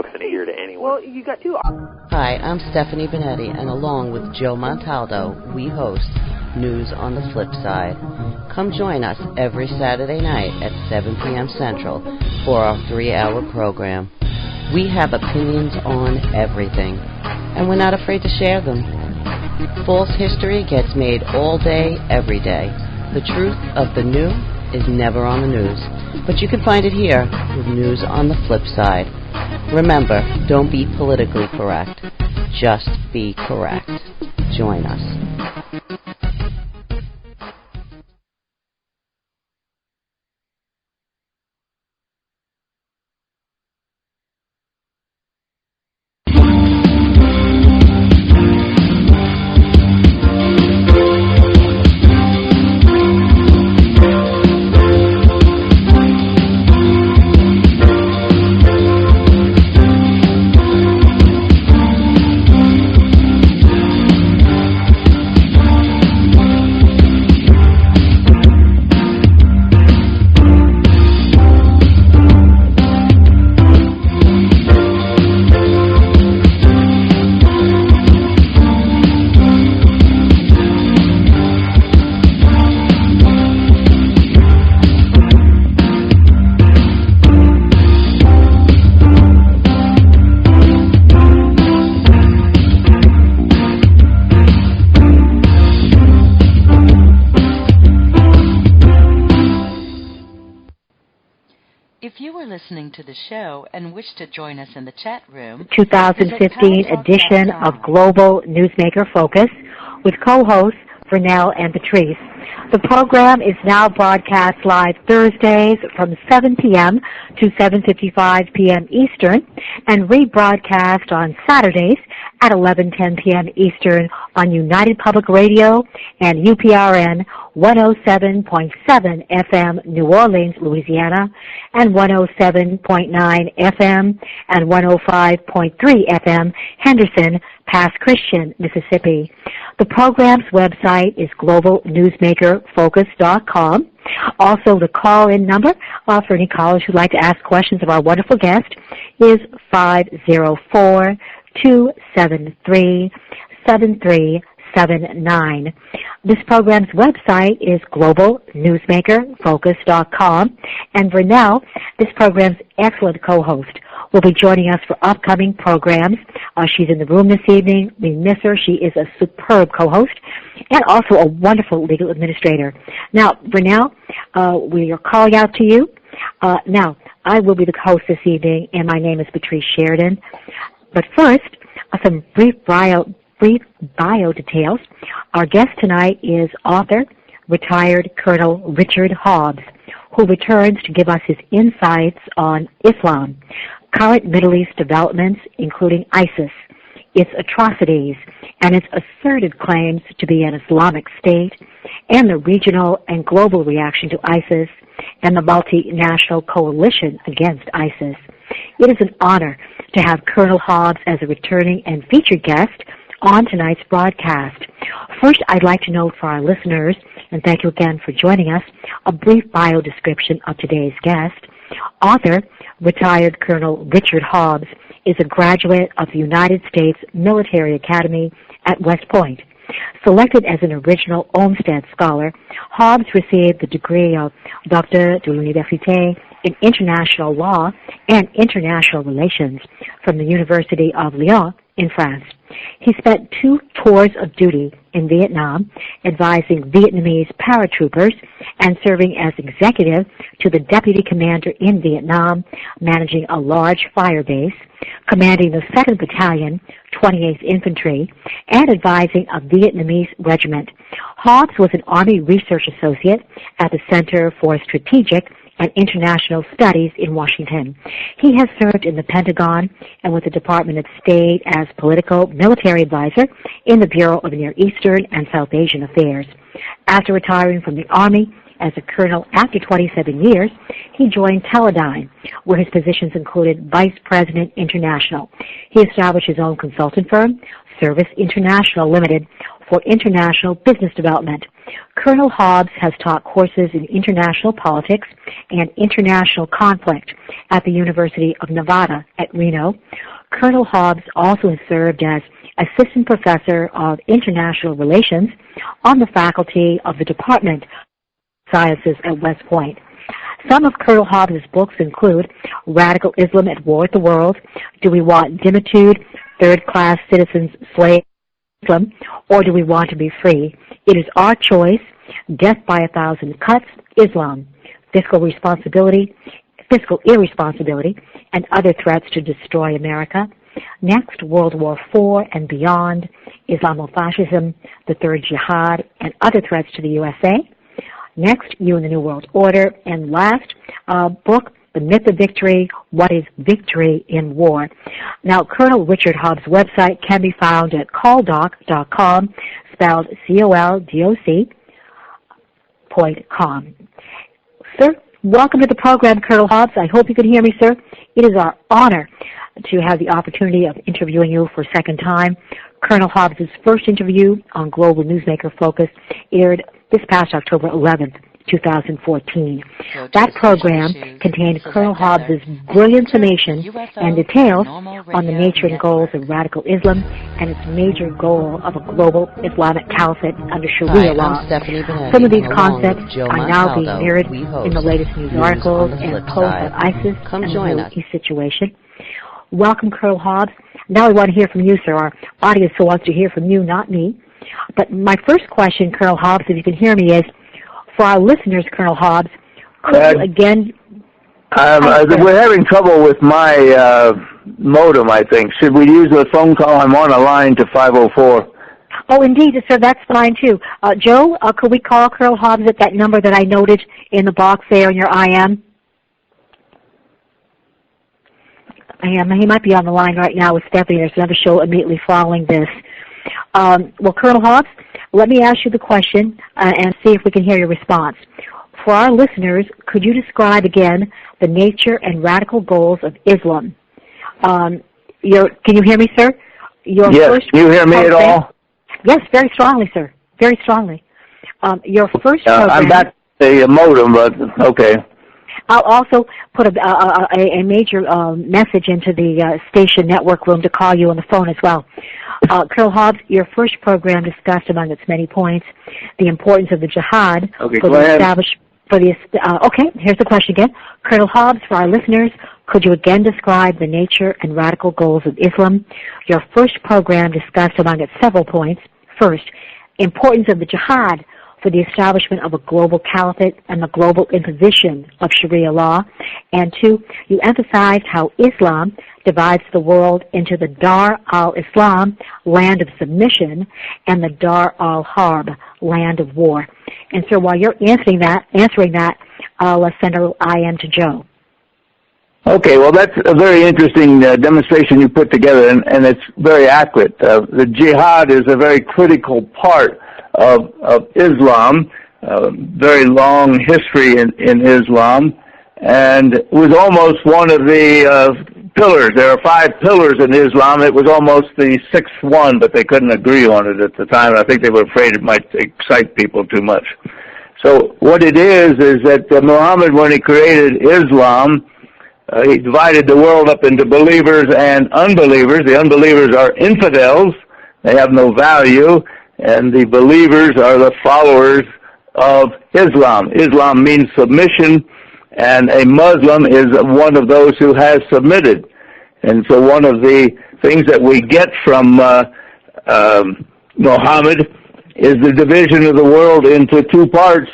books in a year to anyone. Well, you got two. Hi, I'm Stephanie Benetti, and along with Joe Montaldo, we host News on the Flip Side. Come join us every Saturday night at 7 p.m. Central for our 3-hour program. We have opinions on everything, and we're not afraid to share them. False history gets made all day, every day. The truth of the new is never on the news, but you can find it here with News on the Flip Side. Remember, don't be politically correct. Just be correct. Join us. Listening to the show and wish to join us in the chat room, 2015 edition of Global Newsmaker Focus with co-hosts Vernell and Patrice. The program is now broadcast live Thursdays from 7 p.m. to 7:55 p.m. Eastern and rebroadcast on Saturdays at 11:10 p.m. Eastern on United Public Radio and UPRN 107.7 FM New Orleans, Louisiana, and 107.9 FM and 105.3 FM Henderson, Pass Christian, Mississippi. The program's website is globalnewsmakerfocus.com. Also, the call-in number for any callers who'd like to ask questions of our wonderful guest is 504-273-7379. This program's website is globalnewsmakerfocus.com. And Vernell, this program's excellent co-host, will be joining us for upcoming programs. She's in the room this evening. We miss her. She is a superb co-host and also a wonderful legal administrator. Now, Vernell, we are calling out to you. Now, I will be the host this evening, and my name is Patrice Sheridan. But first, some brief bio details. Our guest tonight is author, retired Colonel Richard Hobbs, who returns to give us his insights on Islam, current Middle East developments, including ISIS, its atrocities, and its asserted claims to be an Islamic state, and the regional and global reaction to ISIS and the multinational coalition against ISIS. It is an honor to have Colonel Hobbs as a returning and featured guest on tonight's broadcast. First, I'd like to note for our listeners, and thank you again for joining us, a brief bio description of today's guest. Author, retired Colonel Richard Hobbs, is a graduate of the United States Military Academy at West Point. Selected as an original Olmsted Scholar, Hobbs received the degree of Docteur de l'Université in International Law and International Relations from the University of Lyon in France. He spent 2 tours of duty in Vietnam, advising Vietnamese paratroopers and serving as executive to the deputy commander in Vietnam, managing a large fire base, commanding the 2nd Battalion, 28th Infantry, and advising a Vietnamese regiment. Hobbs was an Army Research Associate at the Center for Strategic and International Studies in Washington. He has served in the Pentagon and with the Department of State as political military advisor in the Bureau of Near Eastern and South Asian Affairs. After retiring from the Army as a colonel after 27 years, he joined Teledyne, where his positions included Vice President International. He established his own consultant firm, Service International Limited, for international business development. Colonel Hobbs has taught courses in international politics and international conflict at the University of Nevada at Reno, Colonel Hobbs also has served as Assistant Professor of International Relations on the faculty of the Department of Sciences at West Point. Some of Colonel Hobbs' books include Radical Islam at War with the World, Do We Want Dimitude, Third-Class Citizens, Slave Islam, or Do We Want to Be Free? It is Our Choice, Death by a Thousand Cuts, Islam, Fiscal Irresponsibility, and Other Threats to Destroy America. Next, World War IV and Beyond, Islamofascism, the Third Jihad, and Other Threats to the USA. Next, You and the New World Order. And last book, The Myth of Victory, What is Victory in War? Now, Colonel Richard Hobbs' website can be found at coldoc.com, spelled COLDOC.com. Sir, welcome to the program, Colonel Hobbs. I hope you can hear me, sir. It is our honor to have the opportunity of interviewing you for a second time. Colonel Hobbs' first interview on Global Newsmaker Focus aired this past October 11th, 2014. That program contained Colonel Hobbs' brilliant summation and details on the nature and goals of radical Islam and its major goal of a global Islamic caliphate under Sharia law. Some of these concepts are now being mirrored in the latest news articles and posts on ISIS and the Middle East situation. Welcome, Colonel Hobbs. Now we want to hear from you, sir. Our audience wants to hear from you, not me. But my first question, Colonel Hobbs, if you can hear me, is for our listeners, Colonel Hobbs, could you again... we're having trouble with my modem, I think. Should we use a phone call? I'm on a line to 504. Oh, indeed, sir, that's fine, too. Joe, could we call Colonel Hobbs at that number that I noted in the box there in your IM? He might be on the line right now with Stephanie. There's another show immediately following this. Well, Colonel Hobbs, let me ask you the question and see if we can hear your response. For our listeners, could you describe again the nature and radical goals of Islam? Can you hear me, sir? Yes, can you hear me at all? Yes, very strongly, sir. Very strongly. Your first program... I'm back to the modem, but okay. I'll also put a major message into the station network room to call you on the phone as well. Colonel Hobbs, your first program discussed, among its many points, the importance of the jihad okay, for the establishment. Okay, here's the question again. Colonel Hobbs, for our listeners, could you again describe the nature and radical goals of Islam? Your first program discussed, among its several points, first, importance of the jihad for the establishment of a global caliphate and the global imposition of Sharia law. And two, you emphasized how Islam divides the world into the Dar al-Islam, land of submission, and the Dar al-Harb, land of war. And so while you're answering that, I'll send an IM to Joe. Okay, well, that's a very interesting demonstration you put together, and it's very accurate. The jihad is a very critical part of Islam, very long history in Islam, and it was almost one of the pillars. There are 5 pillars in Islam. It was almost the 6th one, but they couldn't agree on it at the time. I think they were afraid it might excite people too much. So what it is that Muhammad, when he created Islam, he divided the world up into believers and unbelievers. The unbelievers are infidels. They have no value. And the believers are the followers of Islam. Islam means submission, and a Muslim is one of those who has submitted. And so one of the things that we get from Muhammad is the division of the world into 2 parts.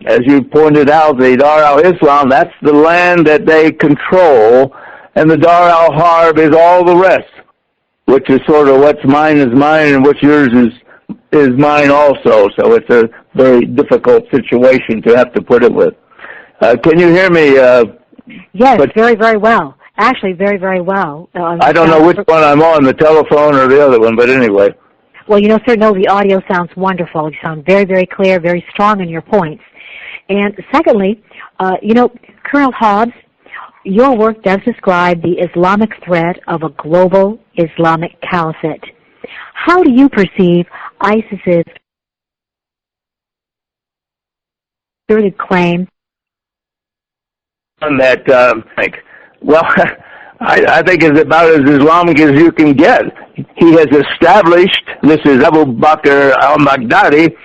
As you pointed out, the Dar al-Islam, that's the land that they control, and the Dar al-Harb is all the rest, which is sort of what's mine is mine and what's yours is mine also. So it's a very difficult situation to have to put it with. Can you hear me? Yes, very, very well. Actually, very, very well. I don't know which one I'm on, the telephone or the other one, but anyway. Well, sir, no, the audio sounds wonderful. You sound very, very clear, very strong in your points. And secondly, Colonel Hobbs, your work does describe the Islamic threat of a global Islamic caliphate. How do you perceive ISIS's asserted claim? On that, well, I think is about as Islamic as you can get. He has established, this is Abu Bakr al-Baghdadi,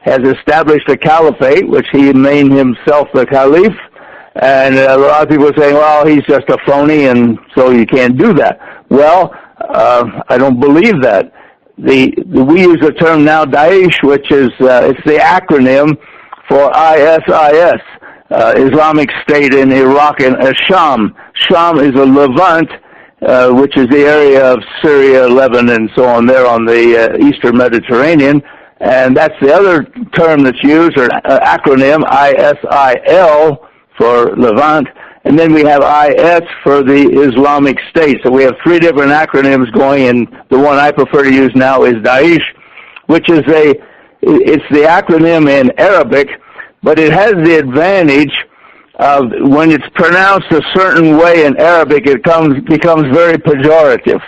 has established a caliphate, which he named himself the caliph. And a lot of people are saying, well, he's just a phony, and so you can't do that. Well, I don't believe that. We use the term now Daesh, which is it's the acronym for ISIS, Islamic State in Iraq and Sham. Sham is a Levant, which is the area of Syria, Lebanon, and so on there on the Eastern Mediterranean. And that's the other term that's used, or acronym, ISIL for Levant. And then we have IS for the Islamic State. So we have three different acronyms going, and the one I prefer to use now is Daesh, which is it's the acronym in Arabic, but it has the advantage of when it's pronounced a certain way in Arabic, it becomes very pejorative.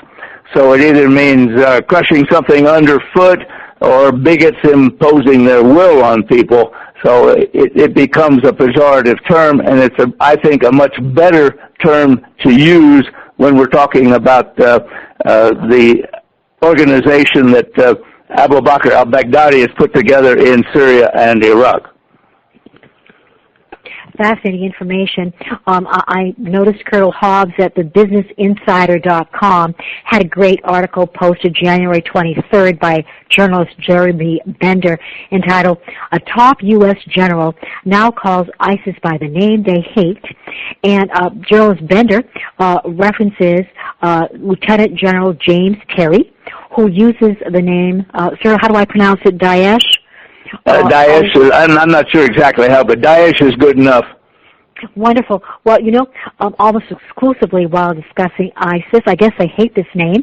So it either means crushing something underfoot or bigots imposing their will on people. So it becomes a pejorative term, and it's, I think, a much better term to use when we're talking about the organization that Abu Bakr al-Baghdadi has put together in Syria and Iraq. Fascinating information. I noticed Colonel Hobbs at the BusinessInsider.com had a great article posted January 23rd by journalist Jeremy Bender entitled, "A Top U.S. General Now Calls ISIS by the Name They Hate." And journalist Bender references Lieutenant General James Terry, who uses the name, sir, how do I pronounce it, Daesh? Daesh, I'm not sure exactly how, but Daesh is good enough. Wonderful. Well, almost exclusively while discussing ISIS, I guess they hate this name.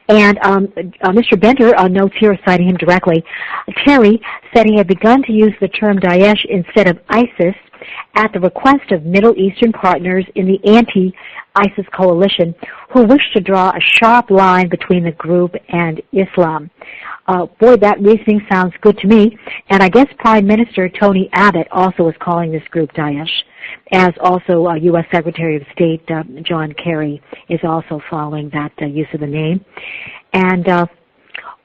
And Mr. Bender notes here, citing him directly, Terry said he had begun to use the term Daesh instead of ISIS at the request of Middle Eastern partners in the anti-ISIS coalition who wished to draw a sharp line between the group and Islam. Boy, that reasoning sounds good to me. And I guess Prime Minister Tony Abbott also is calling this group Daesh, as also U.S. Secretary of State John Kerry is also following that use of the name. And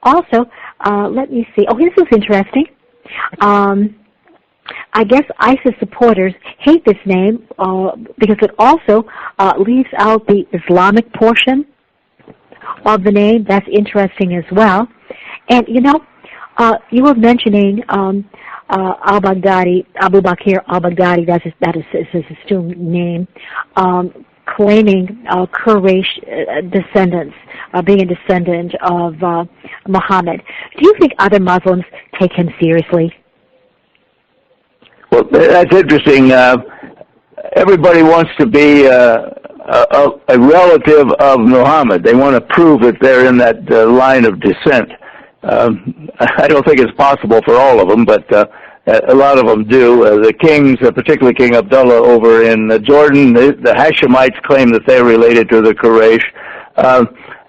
also, let me see. Oh, this is interesting. I guess ISIS supporters hate this name because it also leaves out the Islamic portion of the name. That's interesting as well. And, you were mentioning al-Baghdadi, Abu Bakr al-Baghdadi, that is his assumed name, claiming Quraysh descendants, being a descendant of Muhammad. Do you think other Muslims take him seriously? Well, that's interesting. Everybody wants to be a relative of Muhammad. They want to prove that they're in that line of descent. I don't think it's possible for all of them, but a lot of them do. The kings, particularly King Abdullah over in Jordan, the Hashemites claim that they're related to the Quraysh.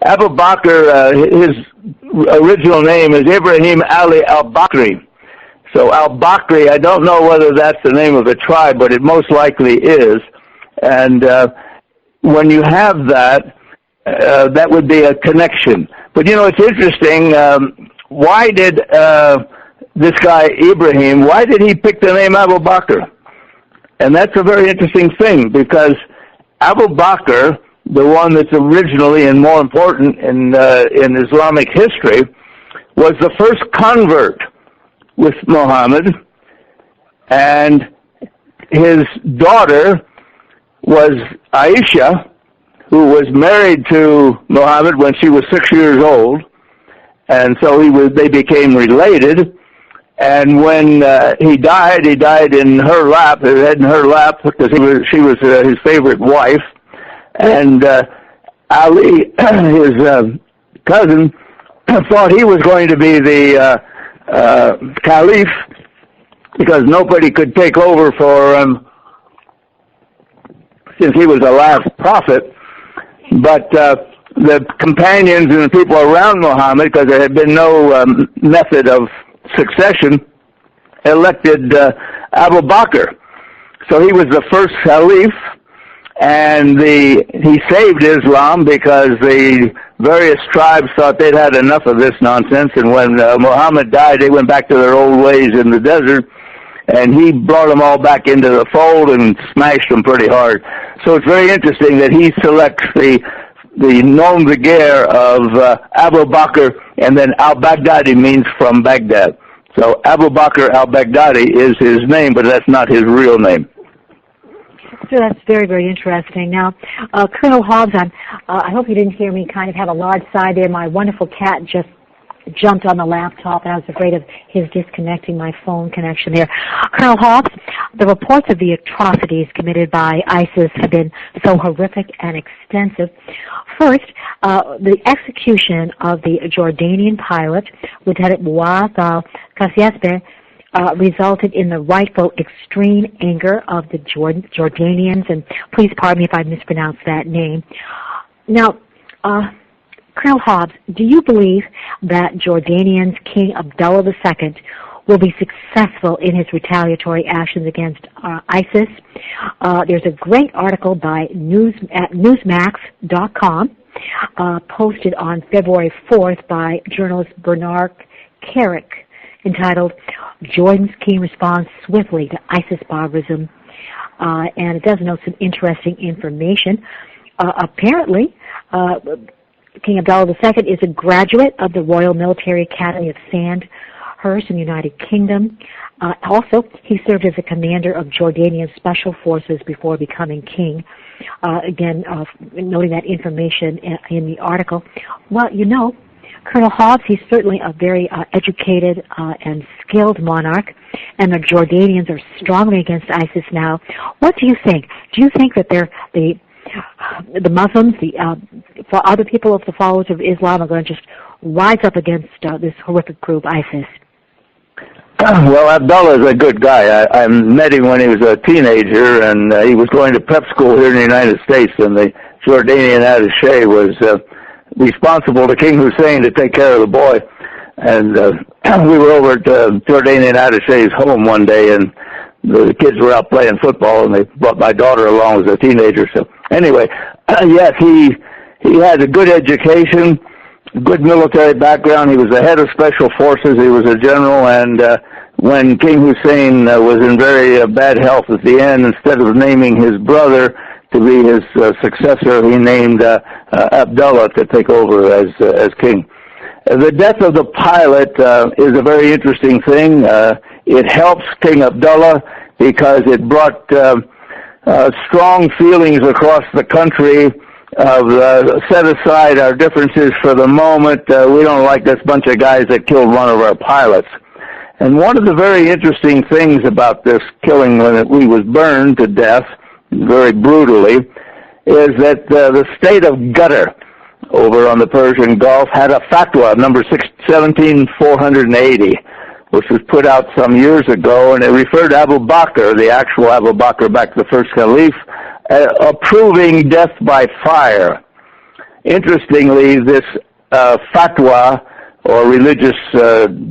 Abu Bakr, his original name is Ibrahim Ali al-Bakri. So al-Bakri, I don't know whether that's the name of the tribe, but it most likely is. And when you have that, that would be a connection. But, it's interesting. Why did this guy, Ibrahim, why did he pick the name Abu Bakr? And that's a very interesting thing, because Abu Bakr, the one that's originally and more important in Islamic history, was the first convert with Muhammad, and his daughter was Aisha, who was married to Muhammad when she was 6 years old, and so they became related. And when he died in her lap, his head in her lap, because she was his favorite wife. And Ali, his cousin, thought he was going to be the caliph, because nobody could take over for him since he was the last prophet. But the companions and the people around Muhammad, because there had been no method of succession, elected Abu Bakr. So he was the first caliph, and he saved Islam because the various tribes thought they'd had enough of this nonsense, and when Muhammad died, they went back to their old ways in the desert, and he brought them all back into the fold and smashed them pretty hard. So it's very interesting that he selects the nom de guerre of Abu Bakr, and then al-Baghdadi means from Baghdad. So Abu Bakr al-Baghdadi is his name, but that's not his real name. So that's very, very interesting. Now, Colonel Hobbs, I hope you didn't hear me kind of have a large sigh there. My wonderful cat just jumped on the laptop, and I was afraid of his disconnecting my phone connection there. Colonel Hobbs, the reports of the atrocities committed by ISIS have been so horrific and extensive. First, the execution of the Jordanian pilot, Lieutenant Muaz al-Qasyasbeh, resulted in the rightful extreme anger of the Jordanians, and please pardon me if I mispronounce that name. Now, Colonel Hobbs, do you believe that Jordanian's King Abdullah II will be successful in his retaliatory actions against ISIS? There's a great article by Newsmax.com posted on February 4th by journalist Bernard Carrick, entitled "Jordan's King Responds Swiftly to ISIS Barbarism," and it does note some interesting information. Apparently, King Abdullah II is a graduate of the Royal Military Academy of Sandhurst in the United Kingdom. Also, he served as a commander of Jordanian Special Forces before becoming king. Again, noting that information in the article. Well, you know, Colonel Hobbs, he's certainly a very educated and skilled monarch, and the Jordanians are strongly against ISIS now. What do you think? Do you think that the Muslims, for other people of the followers of Islam, are going to just rise up against this horrific group, ISIS? Well, Abdullah is a good guy. I met him when he was a teenager, and he was going to prep school here in the United States, and the Jordanian attaché was responsible to King Hussein to take care of the boy. And we were over at the Jordanian attaché's home one day, and the kids were out playing football, and they brought my daughter along as a teenager. So anyway, yes, he had a good education, good military background. He was the head of special forces. He was a general, and when King Hussein was in very bad health at the end, instead of naming his brother to be his successor, he named Abdullah to take over as king. The death of the pilot is a very interesting thing. It helps King Abdullah because it brought strong feelings across the country of set aside our differences for the moment. We don't like this bunch of guys that killed one of our pilots. And one of the very interesting things about this killing when he was burned to death, very brutally, is that the state of Qatar over on the Persian Gulf had a fatwa, number 17480, which was put out some years ago, and it referred to Abu Bakr, the actual Abu Bakr, back to the first caliph, approving death by fire. Interestingly, this fatwa, or religious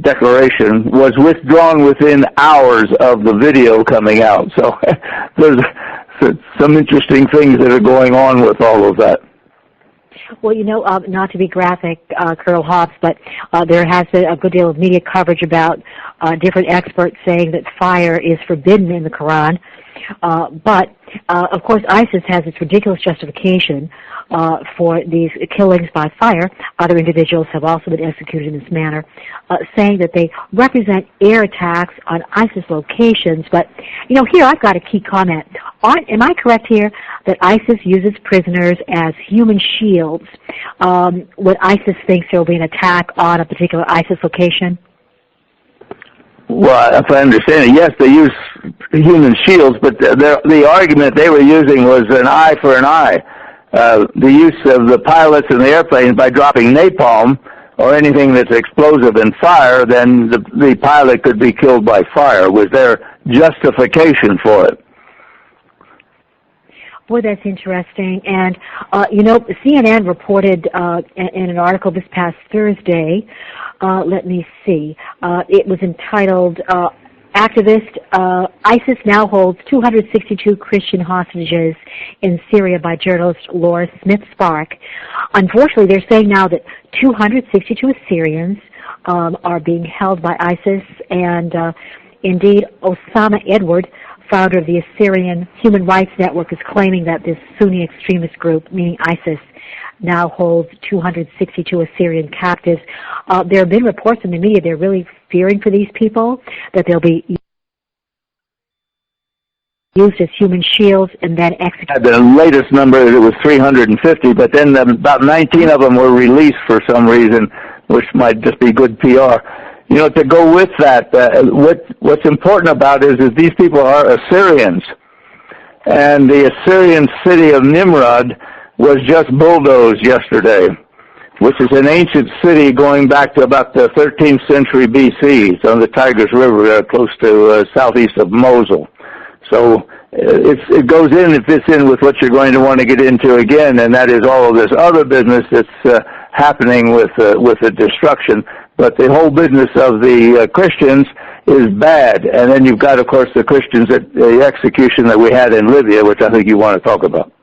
declaration, was withdrawn within hours of the video coming out. So there's some interesting things that are going on with all of that. Well, you know, not to be graphic, Colonel Hobbs, but there has been a good deal of media coverage about different experts saying that fire is forbidden in the Quran. But, of course, ISIS has its ridiculous justification for these killings by fire. Other individuals have also been executed in this manner, saying that they represent air attacks on ISIS locations. But, you know, here I've got a key comment. Am I correct here that ISIS uses prisoners as human shields when ISIS thinks there will be an attack on a particular ISIS location? Well, if I understand it, yes, they use human shields, but the argument they were using was an eye for an eye. The use of the pilots and the airplanes by dropping napalm or anything that's explosive in fire, then the pilot could be killed by fire, was their justification for it. Boy, that's interesting. And, you know, CNN reported in an article this past Thursday, let me see, it was entitled activist, ISIS now holds 262 Christian hostages in Syria by journalist Laura Smith-Spark. Unfortunately, they're saying now that 262 Assyrians are being held by ISIS, and indeed Osama Edward, founder of the Assyrian Human Rights Network, is claiming that this Sunni extremist group, meaning ISIS, now holds 262 Assyrian captives. There have been reports in the media they're really fearing for these people, that they'll be used as human shields and then executed. The latest number, it was 350, but then about 19 of them were released for some reason, which might just be good PR. You know, to go with that, what's important about it is these people are Assyrians, and the Assyrian city of Nimrod was just bulldozed yesterday, which is an ancient city going back to about the 13th century BC. It's on the Tigris River, close to southeast of Mosul. So it goes in, it fits in with what you're going to want to get into again, and that is all of this other business that's happening with the destruction. But the whole business of the Christians is bad. And then you've got, of course, the Christians at the execution that we had in Libya, which I think you want to talk about.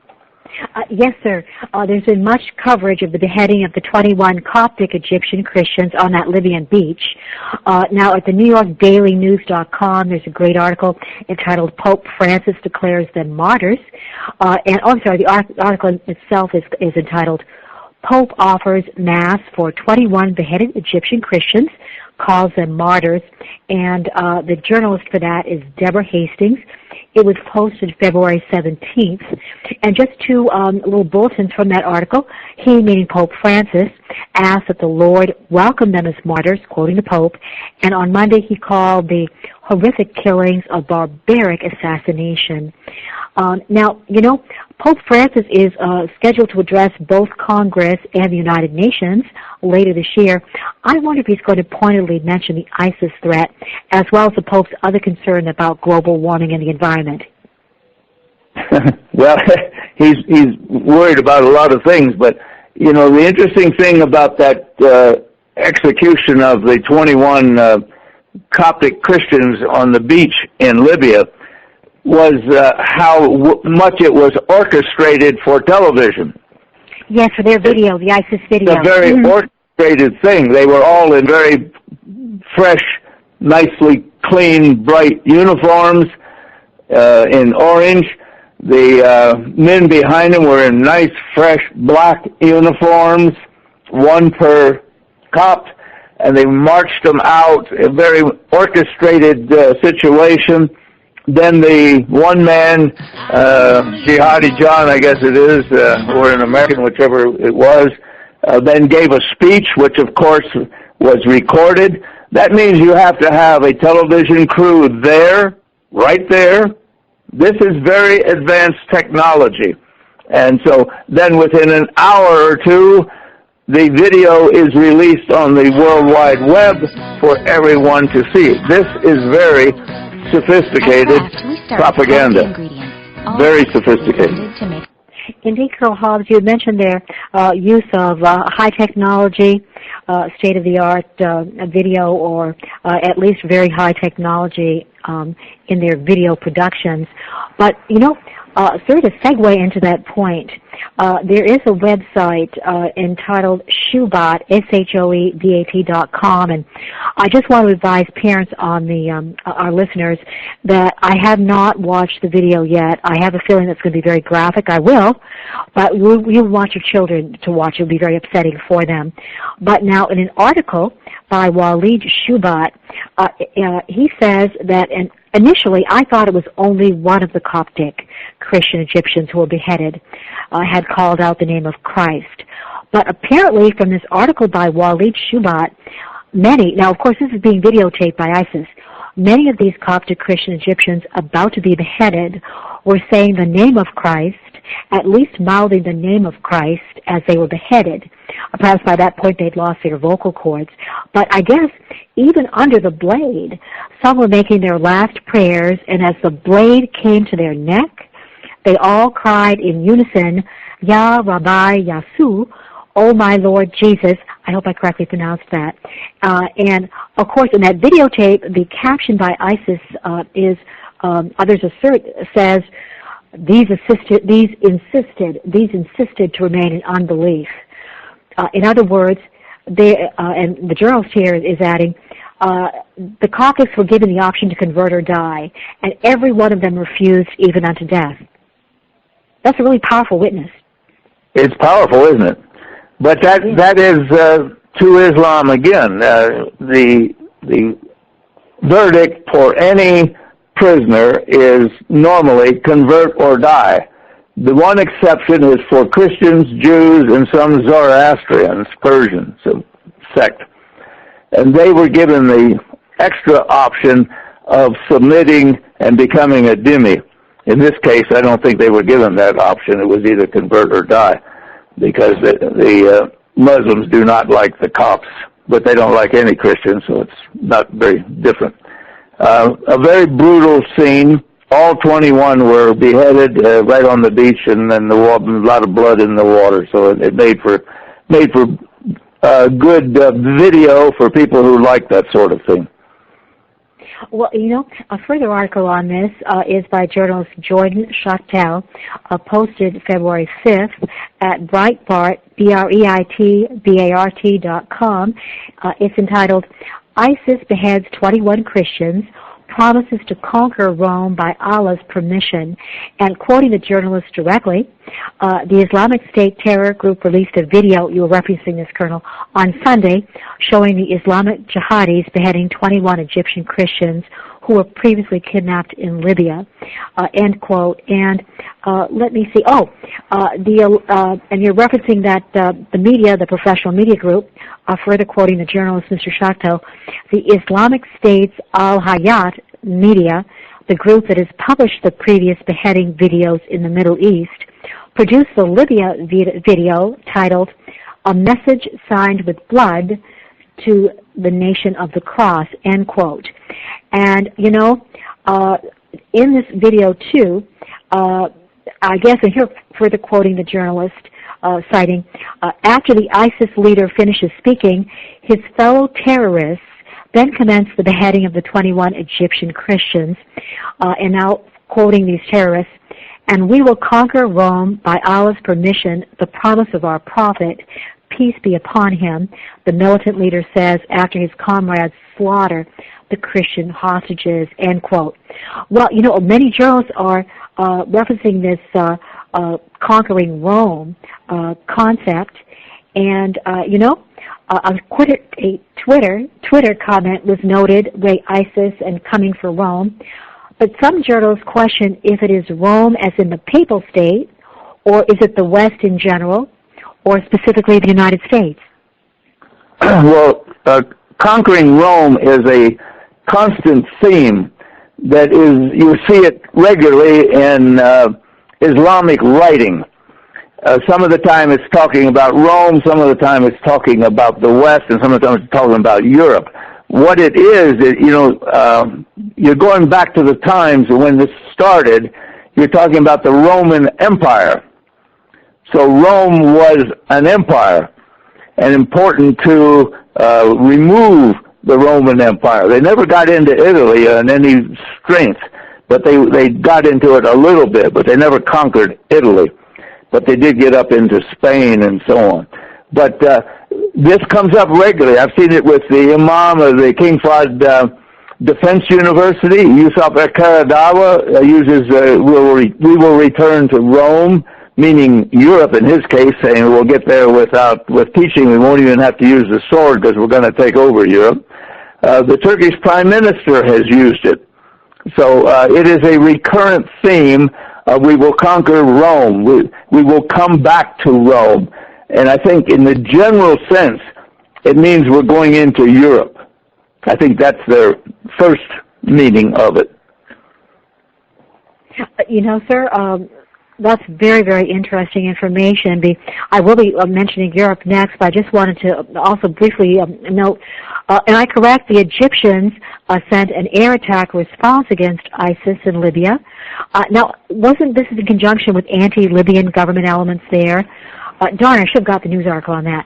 Yes, sir. There's been much coverage of the beheading of the 21 Coptic Egyptian Christians on that Libyan beach. Now, at the NewYorkDailyNews.com, there's a great article entitled "Pope Francis Declares Them Martyrs." The article itself is entitled "Pope Offers Mass for 21 Beheaded Egyptian Christians, Calls Them Martyrs," and the journalist for that is Deborah Hastings. It was posted February 17th. And just two little bulletins from that article. He, meaning Pope Francis, asked that the Lord welcome them as martyrs, quoting the Pope, and on Monday he called the horrific killings a barbaric assassination. Now, you know, Pope Francis is scheduled to address both Congress and the United Nations later this year. I wonder if he's going to pointedly mention the ISIS threat, as well as the Pope's other concern about global warming and the environment. Well, he's worried about a lot of things, but, you know, the interesting thing about that execution of the 21 Coptic Christians on the beach in Libya was how much it was orchestrated for television. Yes, for their video, the ISIS video. It's a very orchestrated thing. They were all in very fresh, nicely clean, bright uniforms in orange. The men behind them were in nice, fresh, black uniforms, one per Copt, and they marched them out, a very orchestrated situation. Then the one man, Jihadi John, I guess it is, or an American, whichever it was, then gave a speech, which of course was recorded. That means you have to have a television crew there, right there. This is very advanced technology. And so then within an hour or two, the video is released on the World Wide Web for everyone to see. This is very sophisticated propaganda. Very sophisticated. Indeed, Colonel Hobbs, you had mentioned their use of high technology, state-of-the-art video, or at least very high technology in their video productions. But, you know, sort of to segue into that point, there is a website entitled Shoebat, SHOEBAT.com, and I just want to advise parents on the our listeners that I have not watched the video yet. I have a feeling that's going to be very graphic. I will, but you want your children to watch. It will be very upsetting for them. But now, in an article by Waleed Shoebat, he says that initially, I thought it was only one of the Coptic Christian Egyptians who were beheaded had called out the name of Christ. But apparently, from this article by Waleed Shoebat, many, now of course this is being videotaped by ISIS, many of these Coptic Christian Egyptians about to be beheaded were saying the name of Christ, at least mouthing the name of Christ as they were beheaded. Perhaps by that point they'd lost their vocal cords. But I guess even under the blade, some were making their last prayers, and as the blade came to their neck, they all cried in unison, Ya Rabbi Yasu, Oh My Lord Jesus. I hope I correctly pronounced that. And, of course, in that videotape, the caption by ISIS is, others assert, says, these insisted to remain in unbelief. In other words, and the journalist here is adding, the caucus were given the option to convert or die, and every one of them refused even unto death. That's a really powerful witness. It's powerful, isn't it? But that is to Islam again. The verdict for any prisoner is normally convert or die. The one exception is for Christians, Jews, and some Zoroastrians, Persians, a sect. And they were given the extra option of submitting and becoming a dhimmi. In this case, I don't think they were given that option. It was either convert or die, because the Muslims do not like the Copts, but they don't like any Christians, so it's not very different. A very brutal scene. All 21 were beheaded right on the beach, and then a lot of blood in the water. So it made for good video for people who like that sort of thing. Well, a further article on this is by journalist Jordan Schachtel, posted February 5th at Breitbart, BREITBART.com. It's entitled, ISIS Beheads 21 Christians, Promises to Conquer Rome by Allah's Permission. And quoting the journalist directly, the Islamic State terror group released a video, you were referencing this, Colonel, on Sunday, showing the Islamic jihadis beheading 21 Egyptian Christians who were previously kidnapped in Libya, end quote. And let me see, and you're referencing that the media, the professional media group, further quoting the journalist, Mr. Shachtel, the Islamic State's Al-Hayat media, the group that has published the previous beheading videos in the Middle East, produced the Libya video titled, A Message Signed with Blood to the Nation of the Cross, end quote. And, in this video, too, I guess, and here further quoting the journalist, citing, after the ISIS leader finishes speaking, his fellow terrorists then commenced the beheading of the 21 Egyptian Christians, and now quoting these terrorists, and we will conquer Rome by Allah's permission, the promise of our prophet, peace be upon him, the militant leader says after his comrades slaughter the Christian hostages, end quote. Well, many journalists are referencing this conquering Rome concept, and a Twitter comment was noted, Ray ISIS and coming for Rome, but some journalists question if it is Rome as in the Papal State, or is it the West in general, or specifically the United States? Well, conquering Rome is a constant theme that is, you see it regularly in Islamic writing. Some of the time it's talking about Rome, some of the time it's talking about the West, and some of the time it's talking about Europe. What it is, you're going back to the times when this started. You're talking about the Roman Empire. So Rome was an empire, and important to remove the Roman Empire. They never got into Italy in any strength, but they got into it a little bit, but they never conquered Italy. But they did get up into Spain and so on. But this comes up regularly. I've seen it with the Imam of the King Fahd Defense University, Yusuf Karadawa, uses, we will return to Rome, meaning Europe in his case, saying we'll get there with teaching. We won't even have to use the sword because we're going to take over Europe. The Turkish Prime Minister has used it. So it is a recurrent theme. We will conquer Rome. We will come back to Rome. And I think in the general sense, it means we're going into Europe. I think that's their first meaning of it. Sir, that's very, very interesting information. I will be mentioning Europe next, but I just wanted to also briefly note, am I correct, the Egyptians sent an air attack response against ISIS in Libya. Now, wasn't this in conjunction with anti-Libyan government elements there? Darn, I should have got the news article on that.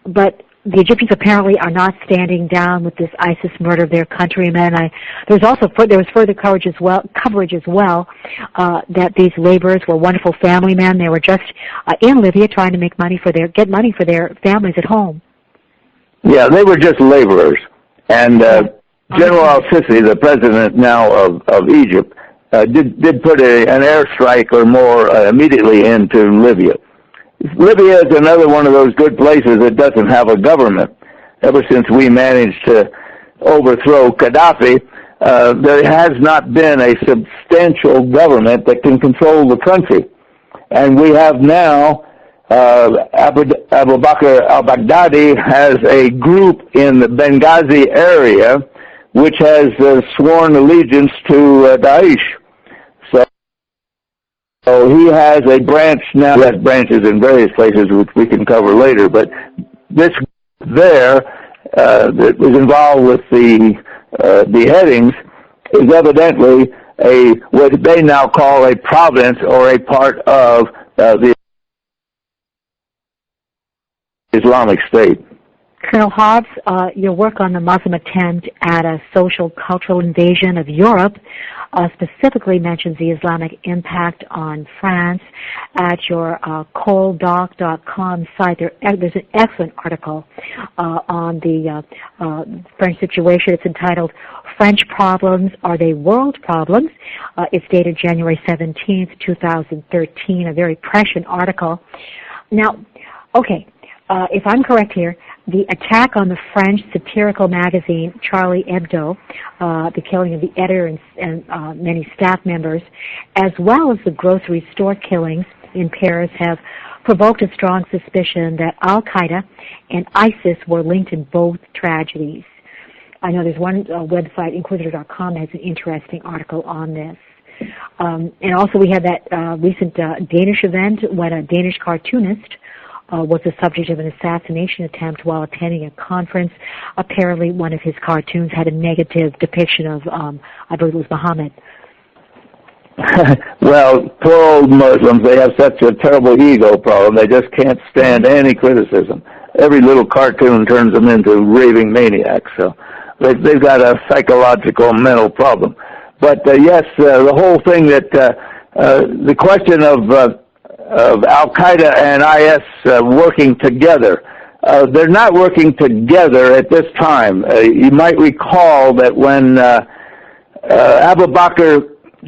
But the Egyptians apparently are not standing down with this ISIS murder of their countrymen. There was further coverage as well that these laborers were wonderful family men. They were just in Libya trying to get money for their families at home. Yeah, they were just laborers. And General al-Sisi, the president now of Egypt, did put an airstrike or more immediately into Libya. Libya is another one of those good places that doesn't have a government. Ever since we managed to overthrow Gaddafi, there has not been a substantial government that can control the country. And we have now Abu Bakr al-Baghdadi has a group in the Benghazi area which has sworn allegiance to Daesh. So he has a branch now. He has branches in various places, which we can cover later. But this there that was involved with the beheadings is evidently what they now call a province or a part of the Islamic State. Colonel Hobbs, your work on the Muslim attempt at a social cultural invasion of Europe specifically mentions the Islamic impact on France. At your coldoc.com site, there's an excellent article on the French situation. It's entitled French Problems, Are They World Problems? It's dated January 17th, 2013, a very prescient article. Now, okay, if I'm correct here, the attack on the French satirical magazine Charlie Hebdo, the killing of the editor and many staff members, as well as the grocery store killings in Paris have provoked a strong suspicion that Al-Qaeda and ISIS were linked in both tragedies. I know there's one website, Inquisitor.com, has an interesting article on this. And also we had that recent Danish event when a Danish cartoonist was the subject of an assassination attempt while attending a conference. Apparently one of his cartoons had a negative depiction of, I believe it was Muhammad. Well, poor old Muslims, they have such a terrible ego problem. They just can't stand any criticism. Every little cartoon turns them into raving maniacs. So they've got a psychological mental problem. But yes, the whole thing that the question of Al-Qaeda and IS working together. They're not working together at this time. You might recall that when Abu Bakr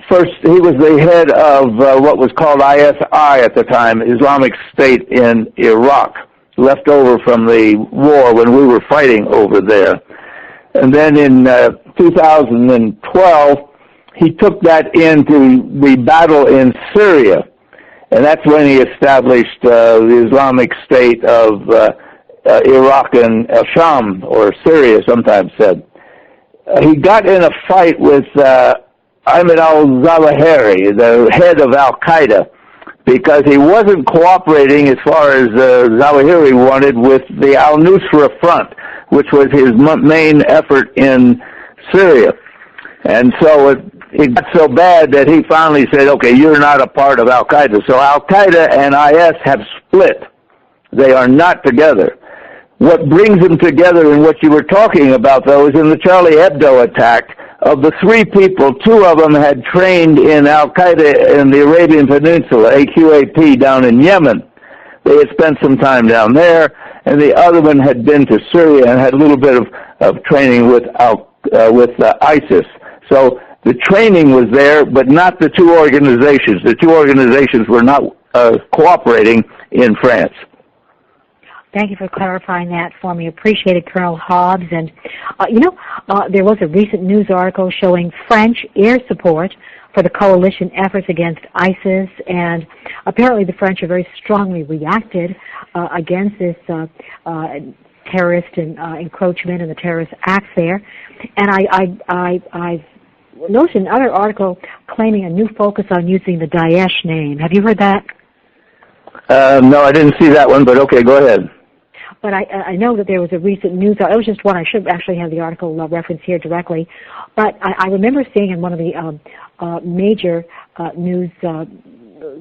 first, he was the head of what was called ISI at the time, Islamic State in Iraq, left over from the war when we were fighting over there. And then in 2012, he took that into the battle in Syria. And that's when he established the Islamic State of Iraq and Sham, or Syria, sometimes said. He got in a fight with Ayman al-Zawahiri, the head of Al-Qaeda, because he wasn't cooperating as far as Zawahiri wanted with the al-Nusra Front, which was his main effort in Syria. And so it got so bad that he finally said, okay, you're not a part of Al-Qaeda. So Al-Qaeda and IS have split. They are not together. What brings them together and what you were talking about, though, is in the Charlie Hebdo attack, of the three people, two of them had trained in Al-Qaeda in the Arabian Peninsula, AQAP, down in Yemen. They had spent some time down there, and the other one had been to Syria and had a little bit of training with ISIS. So the training was there, but not the two organizations. The two organizations were not cooperating in France. Thank you for clarifying that for me. Appreciate it, Colonel Hobbs. And, there was a recent news article showing French air support for the coalition efforts against ISIS, and apparently the French have very strongly reacted against this terrorist and encroachment and the terrorist acts there. And I've noticed another article claiming a new focus on using the Daesh name. Have you heard that? No, I didn't see that one, but okay, go ahead. But I know that there was a recent news, it was just one, I should actually have the article reference here directly, but I remember seeing in one of the major news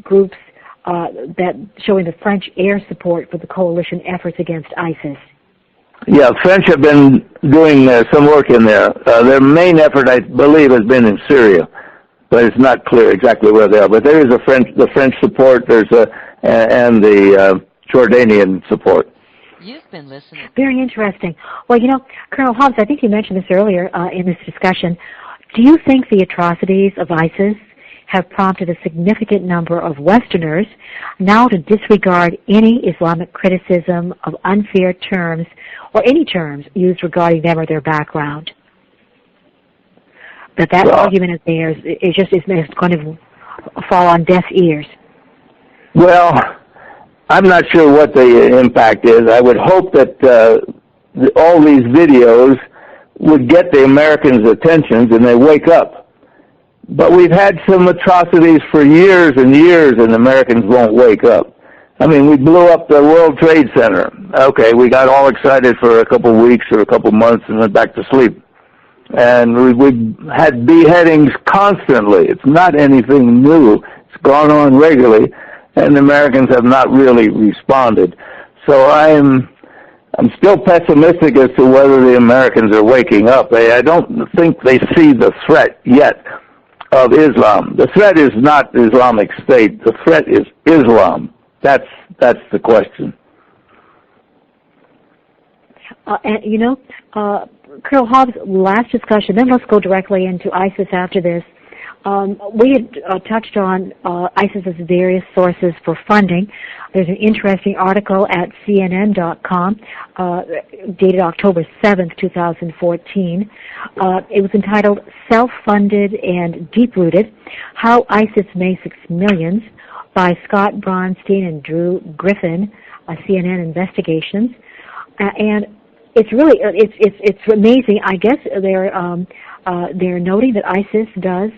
groups that showing the French air support for the coalition efforts against ISIS. Yeah, French have been doing some work in there. Their main effort, I believe, has been in Syria, but it's not clear exactly where they are. But there is the French support. And the Jordanian support. You've been listening. Very interesting. Well, Colonel Hobbs, I think you mentioned this earlier in this discussion. Do you think the atrocities of ISIS have prompted a significant number of Westerners now to disregard any Islamic criticism of unfair terms or any terms used regarding them or their background? That argument of theirs is going to fall on deaf ears. Well, I'm not sure what the impact is. I would hope that all these videos would get the Americans' attentions and they wake up. But we've had some atrocities for years and years, and Americans won't wake up. I mean, we blew up the World Trade Center. Okay, we got all excited for a couple of weeks or a couple of months and went back to sleep. And we had beheadings constantly. It's not anything new. It's gone on regularly. And the Americans have not really responded. So I'm still pessimistic as to whether the Americans are waking up. I don't think they see the threat yet of Islam. The threat is not Islamic State. The threat is Islam. That's the question. Colonel Hobbs, last discussion, then let's go directly into ISIS after this. We had touched on ISIS's various sources for funding. There's an interesting article at CNN.com dated October 7th, 2014. It was entitled Self-Funded and Deep-Rooted, How ISIS Makes Its Millions by Scott Bronstein and Drew Griffin, CNN Investigations. And it's really, it's amazing. I guess they're noting that ISIS does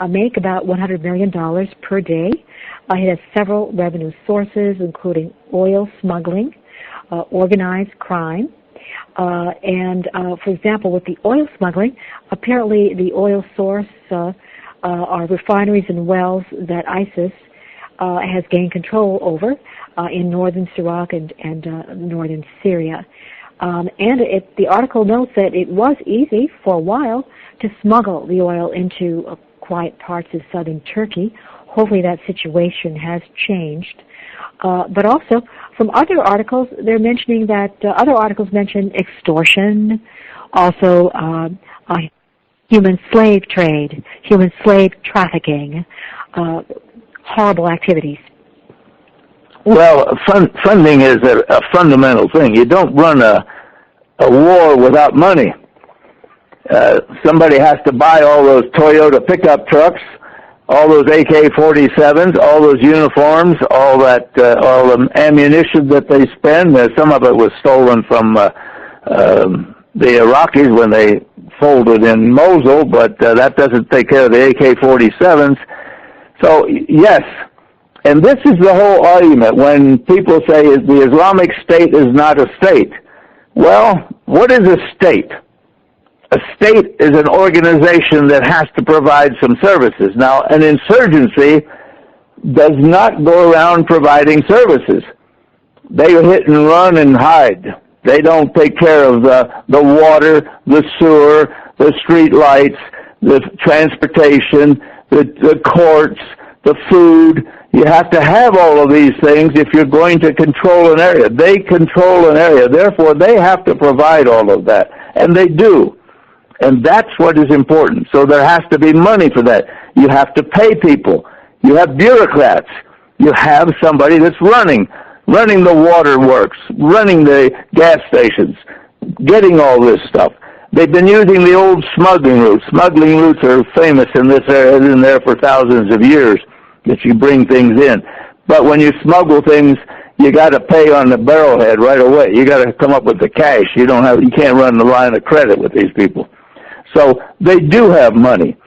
make about $100 million per day. It has several revenue sources, including oil smuggling, organized crime, and for example, with the oil smuggling, apparently the oil source are refineries and wells that ISIS has gained control over in northern Iraq and northern Syria. And the article notes that it was easy for a while to smuggle the oil into quiet parts of southern Turkey. Hopefully that situation has changed. But also, from other articles, they're mentioning that other articles mention extortion, also human slave trade, human slave trafficking, horrible activities. Well, funding is a fundamental thing. You don't run a war without money. Somebody has to buy all those Toyota pickup trucks, all those AK-47s, all those uniforms, all the ammunition that they spend. Some of it was stolen from the Iraqis when they folded in Mosul, but that doesn't take care of the AK-47s. So, yes. And this is the whole argument when people say the Islamic State is not a state. Well, what is a state? A state is an organization that has to provide some services. Now, an insurgency does not go around providing services. They hit and run and hide. They don't take care of the water, the sewer, the street lights, the transportation, the courts, the food. You have to have all of these things if you're going to control an area. They control an area. Therefore, they have to provide all of that. And they do. And that's what is important. So there has to be money for that. You have to pay people. You have bureaucrats. You have somebody that's running the waterworks, running the gas stations, getting all this stuff. They've been using the old smuggling routes. Smuggling routes are famous in this area, been there for thousands of years, that you bring things in. But when you smuggle things, you got to pay on the barrelhead right away. You got to come up with the cash. You can't run the line of credit with these people. So they do have money.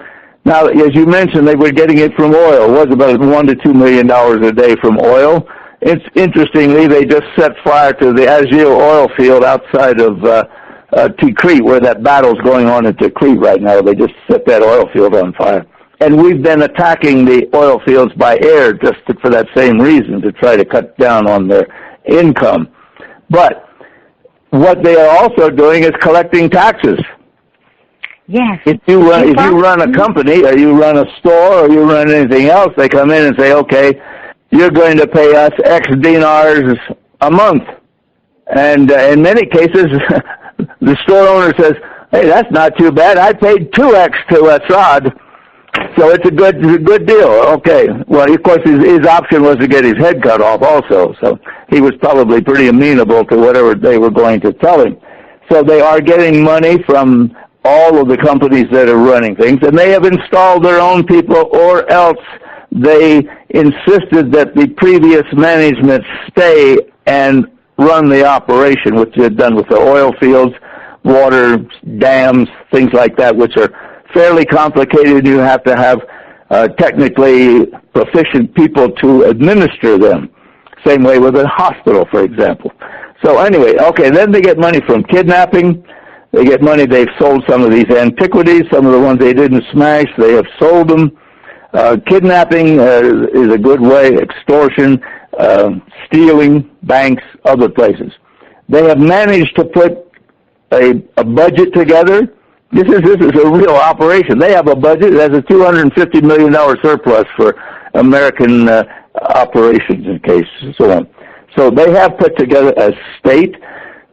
Now, as you mentioned, they were getting it from oil. It was about $1 to $2 million a day from oil. It's interestingly, they just set fire to the Azil oil field outside of Tikrit, where that battle's going on in Tikrit right now. They just set that oil field on fire. and we've been attacking the oil fields by air just for that same reason, to try to cut down on their income. But what they are also doing is collecting taxes. Yes. If you run a company, or you run a store, or you run anything else, they come in and say, okay, you're going to pay us X dinars a month. And in many cases, the store owner says, hey, that's not too bad. I paid 2X to Assad, so it's a good deal. Okay. Well, of course, his option was to get his head cut off also, so he was probably pretty amenable to whatever they were going to tell him. So they are getting money from all of the companies that are running things, and they have installed their own people, or else they insisted that the previous management stay and run the operation, which they had done with the oil fields, water, dams, things like that, which are fairly complicated. You have to have technically proficient people to administer them. Same way with a hospital, for example. So anyway, okay, then they get money from kidnapping. They get money, they've sold some of these antiquities, some of the ones they didn't smash, they have sold them. Kidnapping is a good way, extortion, stealing, banks, other places. They have managed to put a budget together. This is a real operation. They have a budget that has a $250 million surplus for American operations in case, so on. So they have put together a state.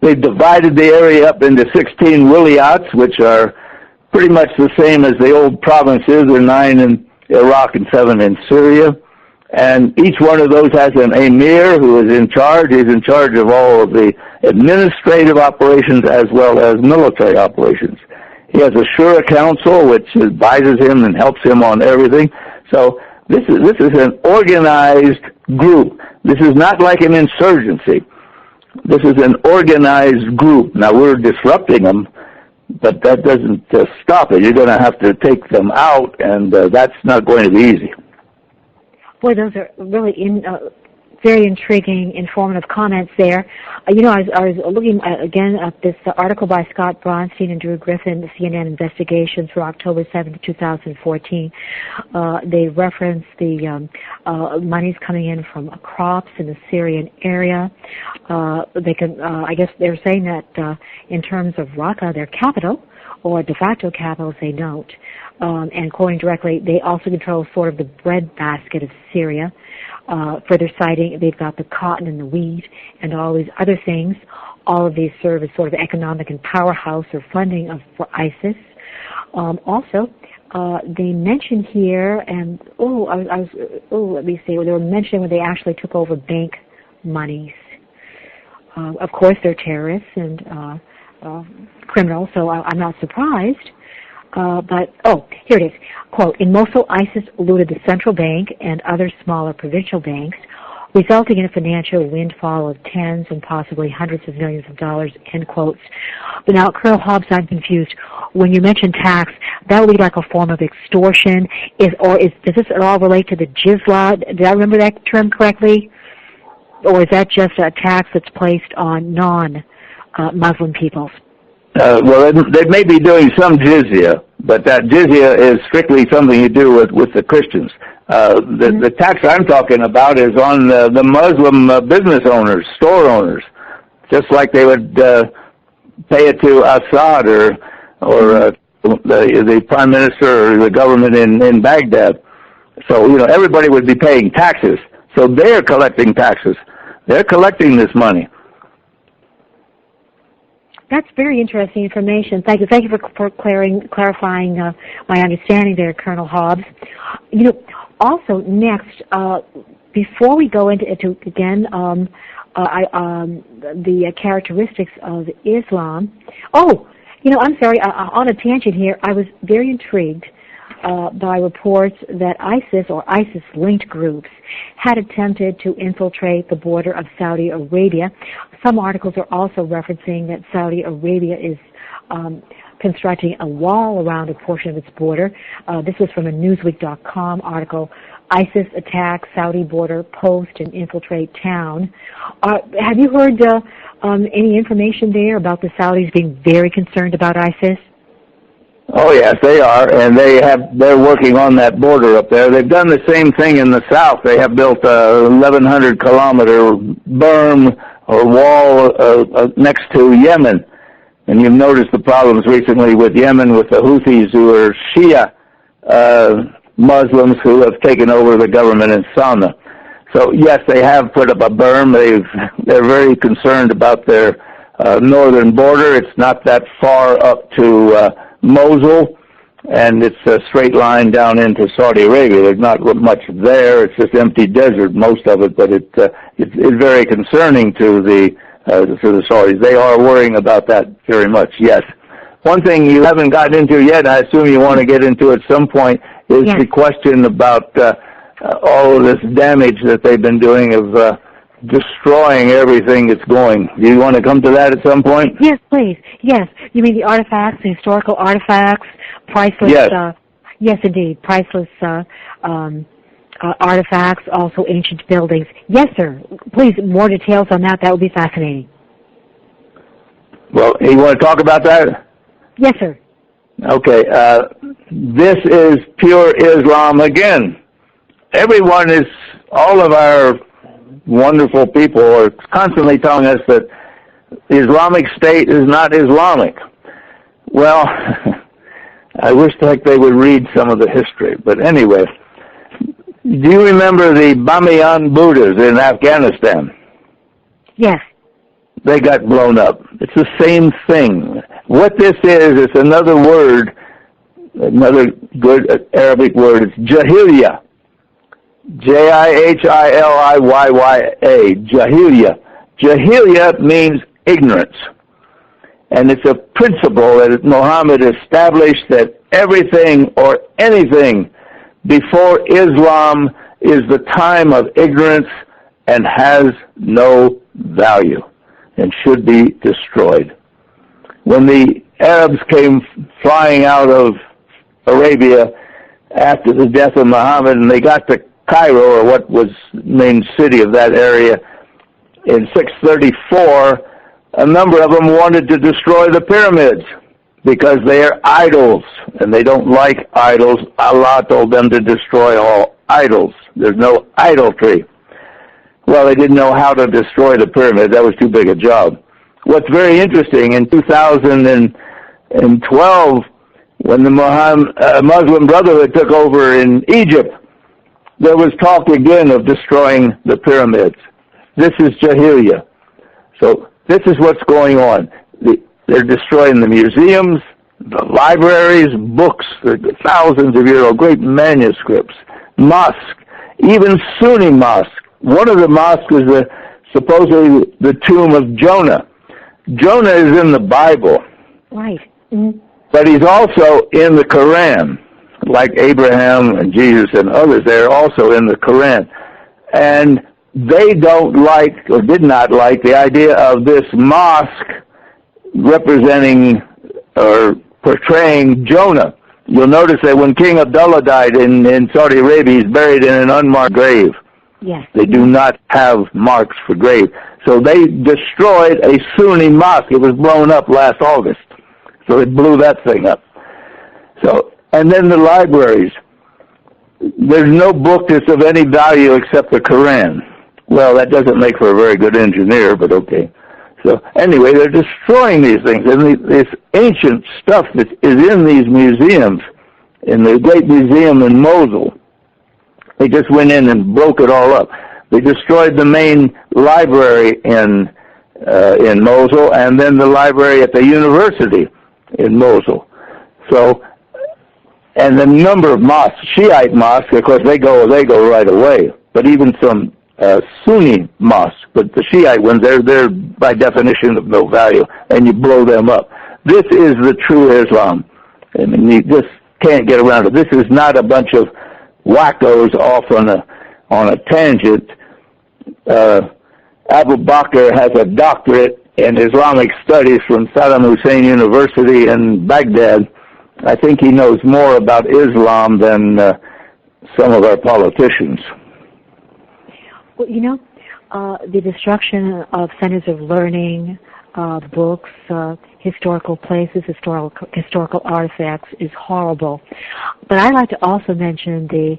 They've divided the area up into 16 wilayats, which are pretty much the same as the old provinces. There are 9 in Iraq and 7 in Syria. And each one of those has an emir who is in charge. He's in charge of all of the administrative operations as well as military operations. He has a shura council which advises him and helps him on everything. So this is an organized group. This is not like an insurgency. This is an organized group. Now, we're disrupting them, but that doesn't stop it. You're going to have to take them out, and that's not going to be easy. Boy, those are really very intriguing, informative comments there. I was looking again at this article by Scott Bronstein and Drew Griffin, the CNN investigations for October 7th, 2014. They reference the monies coming in from crops in the Syrian area. They can, I guess they're saying that in terms of Raqqa, their capital, or de facto capitals, they don't. And quoting directly, they also control sort of the breadbasket of Syria. Further citing, they've got the cotton and the wheat and all these other things. All of these serve as sort of economic and powerhouse or funding for ISIS. Also, they mention here, and let me see, they were mentioning when they actually took over bank monies. Of course, they're terrorists and criminals, so I'm not surprised. Here it is. Quote, in Mosul, ISIS looted the central bank and other smaller provincial banks, resulting in a financial windfall of tens and possibly hundreds of millions of dollars, end quotes. But now, Colonel Hobbs, I'm confused. When you mention tax, that would be like a form of extortion. Does this at all relate to the jizya? Did I remember that term correctly? Or is that just a tax that's placed on non-Muslim peoples? Well, they may be doing some jizya, but that jizya is strictly something you do with the Christians. The tax I'm talking about is on the Muslim business owners, store owners, just like they would pay it to Assad or the prime minister or the government in Baghdad. So, everybody would be paying taxes. So they're collecting taxes. They're collecting this money. That's very interesting information. Thank you. Thank you for clarifying my understanding there, Colonel Hobbs. Also next, before we go into again the characteristics of Islam. I'm sorry. On a tangent here, I was very intrigued by reports that ISIS or ISIS-linked groups had attempted to infiltrate the border of Saudi Arabia. Some articles are also referencing that Saudi Arabia is constructing a wall around a portion of its border. This was from a Newsweek.com article. ISIS attack Saudi border post and infiltrate town. Have you heard any information there about the Saudis being very concerned about ISIS? Oh yes, they are, and they're working on that border up there. They've done the same thing in the south. They have built a 1,100-kilometer berm or wall next to Yemen, and you've noticed the problems recently with Yemen with the Houthis, who are Shia Muslims who have taken over the government in Sanaa. So yes, they have put up a berm. They're very concerned about their northern border. It's not that far up to Mosul, and it's a straight line down into Saudi Arabia. There's not much there. It's just empty desert, most of it, but it's very concerning to the Saudis. They are worrying about that very much, yes. One thing you haven't gotten into yet, I assume you want to get into at some point, is the question about all of this damage that they've been doing of destroying everything that's going. Do you want to come to that at some point? Yes, please. Yes. You mean the artifacts, the historical artifacts, priceless? Yes. Yes, indeed. Priceless artifacts, also ancient buildings. Yes, sir. Please, more details on that. That would be fascinating. Well, you want to talk about that? Yes, sir. Okay. This is pure Islam again. All of our wonderful people are constantly telling us that the Islamic State is not Islamic. Well, I wish they would read some of the history. But anyway, do you remember the Bamiyan Buddhas in Afghanistan? Yes. They got blown up. It's the same thing. What this is, it's another word, another good Arabic word. It's Jahiliyyah. Jihiliyya, Jahiliyyah. Jahiliyyah means ignorance. And it's a principle that Muhammad established that everything or anything before Islam is the time of ignorance and has no value and should be destroyed. When the Arabs came flying out of Arabia after the death of Muhammad and they got to Cairo, or what was the main city of that area, in 634, a number of them wanted to destroy the pyramids because they are idols, and they don't like idols. Allah told them to destroy all idols. There's no idolatry. Well, they didn't know how to destroy the pyramids. That was too big a job. What's very interesting, in 2012, when the Muslim Brotherhood took over in Egypt, there was talk again of destroying the pyramids. This is Jahiliyyah. So this is what's going on. They're destroying the museums, the libraries, books, the thousands of year old great manuscripts, mosques, even Sunni mosques. One of the mosques is supposedly the tomb of Jonah. Jonah is in the Bible. Right. Mm-hmm. But he's also in the Quran. Like Abraham and Jesus and others, they're also in the Quran. And they don't like, or did not like, the idea of this mosque representing or portraying Jonah. You'll notice that when King Abdullah died in Saudi Arabia, he's buried in an unmarked grave. Yes. They do not have marks for grave. So they destroyed a Sunni mosque. It was blown up last August. So they blew that thing up. So, and then the libraries. There's no book that's of any value except the Quran. Well, that doesn't make for a very good engineer, but okay. So anyway, they're destroying these things. And this ancient stuff that is in these museums, in the great museum in Mosul, they just went in and broke it all up. They destroyed the main library in Mosul, and then the library at the university in Mosul. So, and the number of mosques, Shiite mosques, of course, they go right away. But even some Sunni mosques, but the Shiite ones, they're by definition of no value, and you blow them up. This is the true Islam. I mean, you just can't get around it. This is not a bunch of wackos off on a tangent. Abu Bakr has a doctorate in Islamic studies from Saddam Hussein University in Baghdad. I think he knows more about Islam than some of our politicians. Well, you know, the destruction of centers of learning, books, historical places, historical artifacts is horrible. But I'd like to also mention the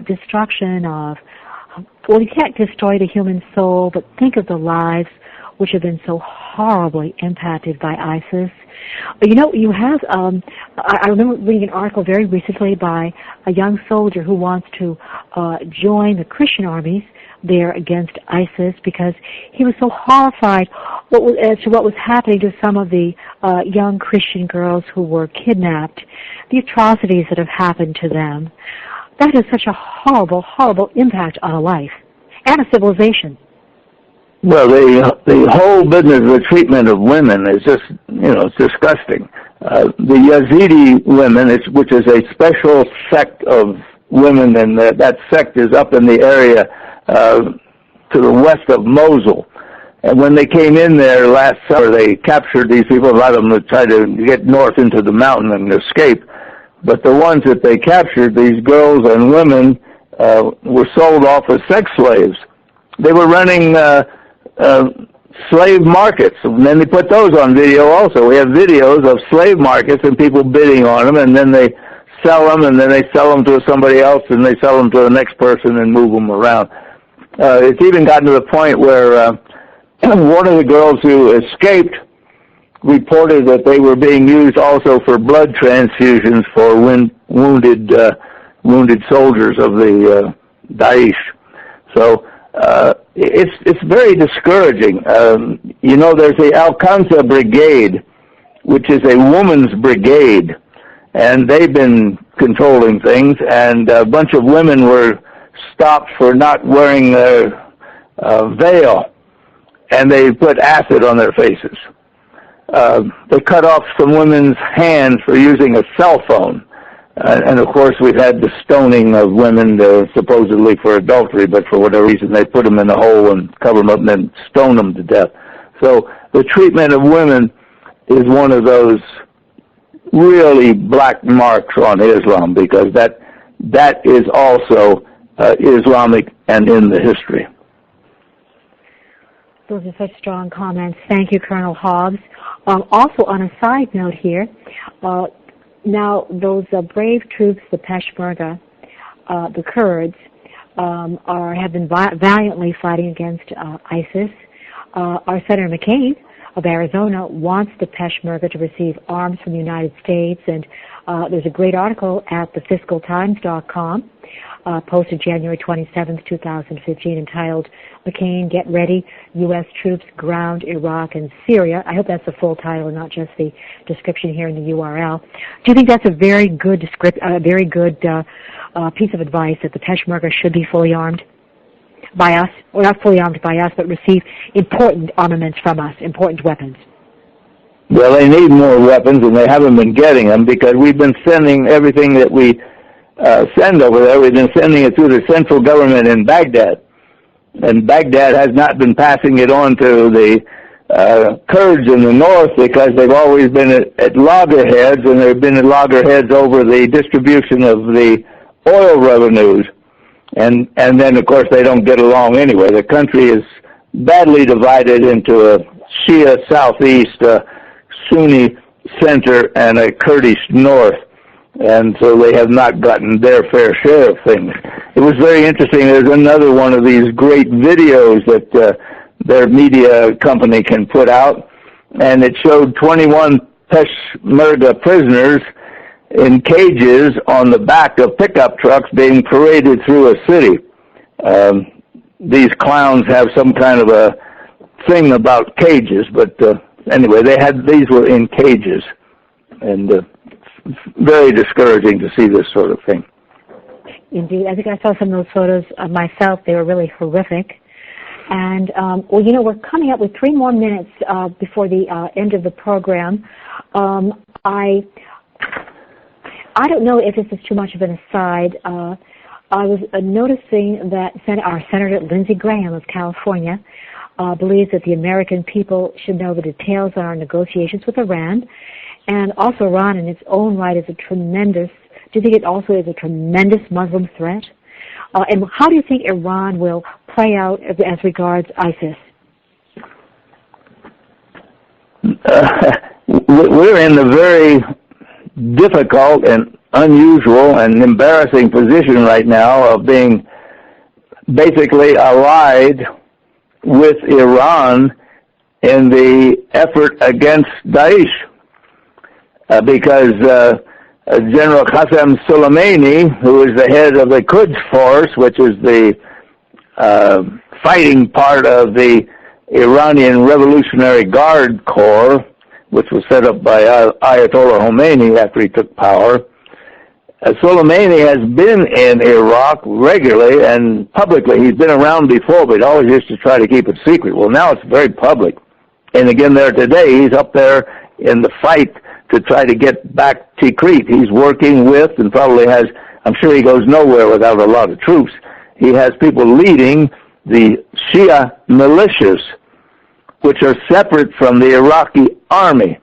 destruction of, well, you can't destroy the human soul, but think of the lives which have been so horribly impacted by ISIS. You know, you have, I remember reading an article very recently by a young soldier who wants to join the Christian armies there against ISIS because he was so horrified as to what was happening to some of the young Christian girls who were kidnapped, the atrocities that have happened to them. That is such a horrible, horrible impact on a life and a civilization. Well, the whole business of the treatment of women is just, it's disgusting. The Yazidi women, which is a special sect of women, and that sect is up in the area to the west of Mosul. And when they came in there last summer, they captured these people. A lot of them tried to get north into the mountain and escape. But the ones that they captured, these girls and women, were sold off as sex slaves. They were running slave markets, and then they put those on video also. We have videos of slave markets and people bidding on them, and then they sell them, and then they sell them to somebody else, and they sell them to the next person and move them around. It's even gotten to the point where one of the girls who escaped reported that they were being used also for blood transfusions for wounded soldiers of the Daesh. So it's very discouraging. There's the Al-Qansa Brigade, which is a woman's brigade, and they've been controlling things, and a bunch of women were stopped for not wearing their veil, and they put acid on their faces. They cut off some women's hands for using a cell phone. And of course, we've had the stoning of women supposedly for adultery, but for whatever reason, they put them in a hole and cover them up and then stone them to death. So the treatment of women is one of those really black marks on Islam, because that is also Islamic and in the history. Those are such strong comments. Thank you, Colonel Hobbs. Also, on a side note here, now those brave troops, the Peshmerga, the Kurds, have been valiantly fighting against ISIS. Our Senator McCain of Arizona wants the Peshmerga to receive arms from the United States, and there's a great article at thefiscaltimes.com, posted January 27th, 2015, entitled "McCain, Get Ready, U.S. Troops Ground Iraq and Syria." I hope that's the full title and not just the description here in the URL. Do you think that's a very good piece of advice, that the Peshmerga should be fully armed by us, or not fully armed by us, but receive important armaments from us, important weapons? Well, they need more weapons, and they haven't been getting them because we've been sending everything that we send over there. We've been sending it through the central government in Baghdad, and Baghdad has not been passing it on to the Kurds in the north, because they've always been at loggerheads, and they've been at loggerheads over the distribution of the oil revenues. And then, of course, they don't get along anyway. The country is badly divided into a Shia southeast, Sunni center, and a Kurdish north. And so they have not gotten their fair share of things. It was very interesting. There's another one of these great videos that their media company can put out, and it showed 21 Peshmerga prisoners in cages on the back of pickup trucks being paraded through a city. These clowns have some kind of a thing about cages, but anyway, these were in cages, and very discouraging to see this sort of thing. Indeed. I think I saw some of those photos myself. They were really horrific. And, we're coming up with 3 more minutes before the end of the program. I don't know if this is too much of an aside. I was noticing that our Senator Lindsey Graham of California believes that the American people should know the details on our negotiations with Iran. And also Iran in its own right is do you think it also is a tremendous Muslim threat? And how do you think Iran will play out as regards ISIS? we're in the very difficult and unusual and embarrassing position right now of being basically allied with Iran in the effort against Daesh, because General Qasem Soleimani, who is the head of the Quds Force, which is the fighting part of the Iranian Revolutionary Guard Corps, which was set up by Ayatollah Khomeini after he took power. Soleimani has been in Iraq regularly and publicly. He's been around before, but always used to try to keep it secret. Well, now it's very public. And again, there today, he's up there in the fight to try to get back Tikrit. He's working with, and probably has, I'm sure he goes nowhere without a lot of troops. He has people leading the Shia militias, which are separate from the Iraqi army.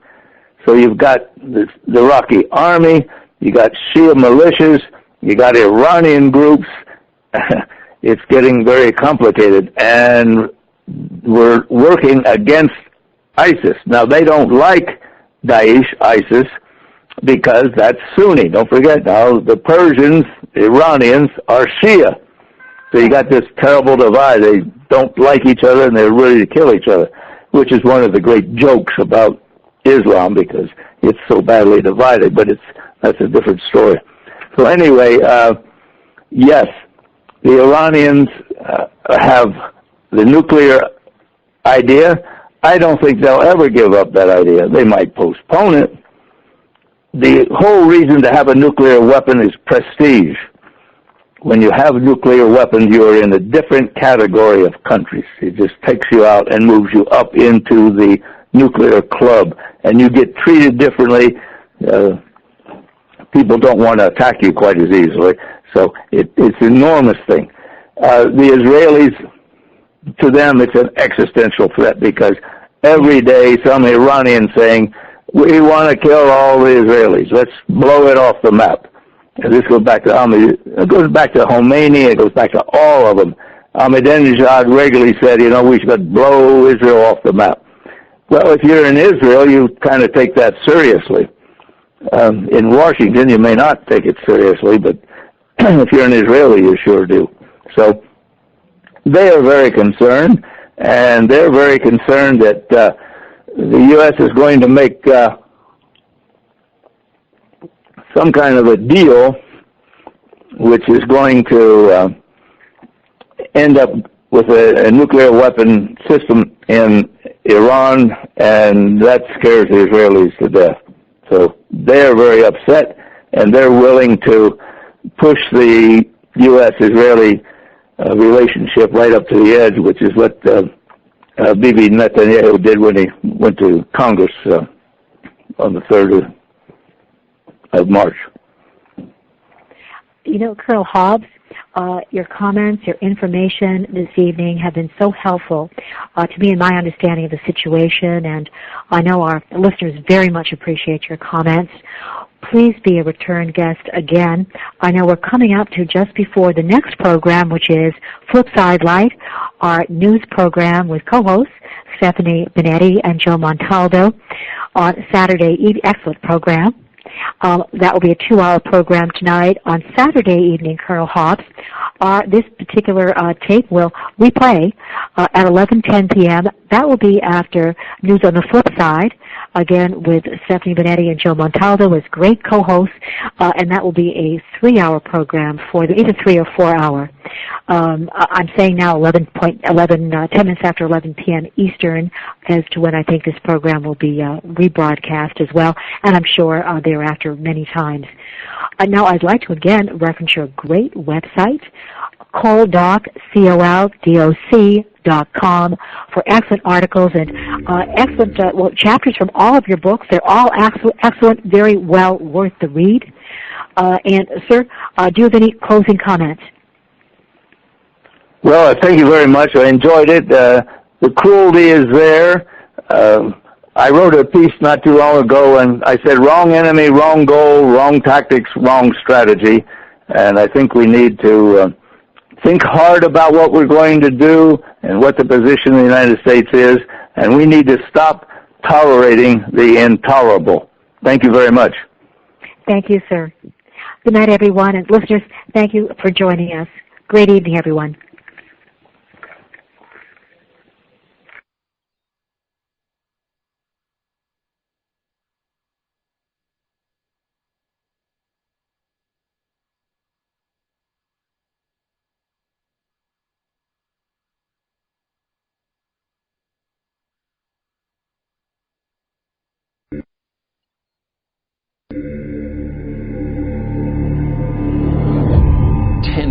So you've got the Iraqi army, you got Shia militias, you got Iranian groups. It's getting very complicated, and we're working against ISIS. Now, they don't like Daesh, ISIS, because that's Sunni. Don't forget now, the Persians, the Iranians, are Shia. So you got this terrible divide. They don't like each other, and they're ready to kill each other, which is one of the great jokes about Islam, because it's so badly divided, but that's a different story. So anyway, yes, the Iranians have the nuclear idea. I don't think they'll ever give up that idea. They might postpone it. The whole reason to have a nuclear weapon is prestige. When you have nuclear weapons, you are in a different category of countries. It just takes you out and moves you up into the nuclear club, and you get treated differently. People don't want to attack you quite as easily. So it's an enormous thing. The Israelis, to them, it's an existential threat, because every day some Iranian saying, we want to kill all the Israelis. Let's blow it off the map. And this goes back to it goes back to Khomeini. It goes back to all of them. Ahmadinejad regularly said, we should blow Israel off the map. Well, if you're in Israel, you kind of take that seriously. In Washington, you may not take it seriously, but if you're an Israeli, you sure do. So they are very concerned, and they're very concerned that the U.S. is going to make some kind of a deal which is going to end up with a nuclear weapon system in Iran, and that scares the Israelis to death. So they're very upset, and they're willing to push the U.S.-Israeli relationship right up to the edge, which is what Bibi Netanyahu did when he went to Congress on the 3rd of March. Colonel Hobbs, your comments, your information this evening have been so helpful to me in my understanding of the situation, and I know our listeners very much appreciate your comments. Please be a return guest again. I know we're coming up to just before the next program, which is Flipside Light, our news program with co-hosts Stephanie Benetti and Joe Montaldo on Saturday evening. Excellent program. That will be a 2-hour program tonight. On Saturday evening, Colonel Hobbs, this particular tape will replay at 11:10 p.m. That will be after News on the Flip Side, again with Stephanie Benetti and Joe Montaldo as great co-hosts, and that will be a 3-hour program for either 3 or 4 hour. I'm saying now 10 minutes after 11 p.m. Eastern as to when I think this program will be rebroadcast as well, and I'm sure thereafter many times. Now I'd like to again reference your great website, COLDOC, COLDOC.com, for excellent articles and excellent chapters from all of your books. They're all excellent, very well worth the read. And, sir, do you have any closing comments? Well, thank you very much. I enjoyed it. The cruelty is there. I wrote a piece not too long ago, and I said, wrong enemy, wrong goal, wrong tactics, wrong strategy. And I think we need to think hard about what we're going to do and what the position of the United States is. And we need to stop tolerating the intolerable. Thank you very much. Thank you, sir. Good night, everyone. And listeners, thank you for joining us. Great evening, everyone.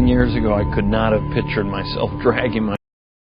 Years ago, I could not have pictured myself dragging my